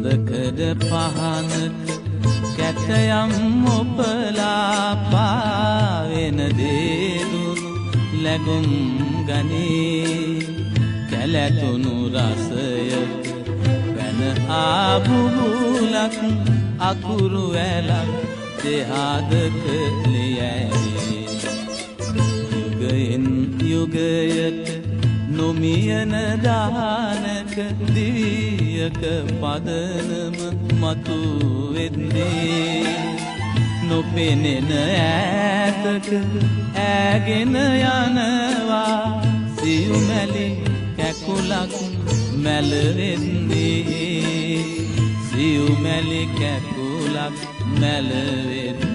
සුඳකඩ පහනක කැටයම් ඔබලා පාවෙන දේදුණු ලැබුම් ගනී කැලැතුණු රසයට පැන ආබුබුලක් අකුරු ඇලක් දෙහාදක ලියැයි යුගයෙන් යුගයට නොමියන දානක දිවියක පදනම මතු වෙද්දී නොපෙනෙන ඈතක ඈගෙන යනවා සියුමැලි කැකුලක් මැලවෙද්දී සියුමැලි කැකුලක් මැලවෙද්දී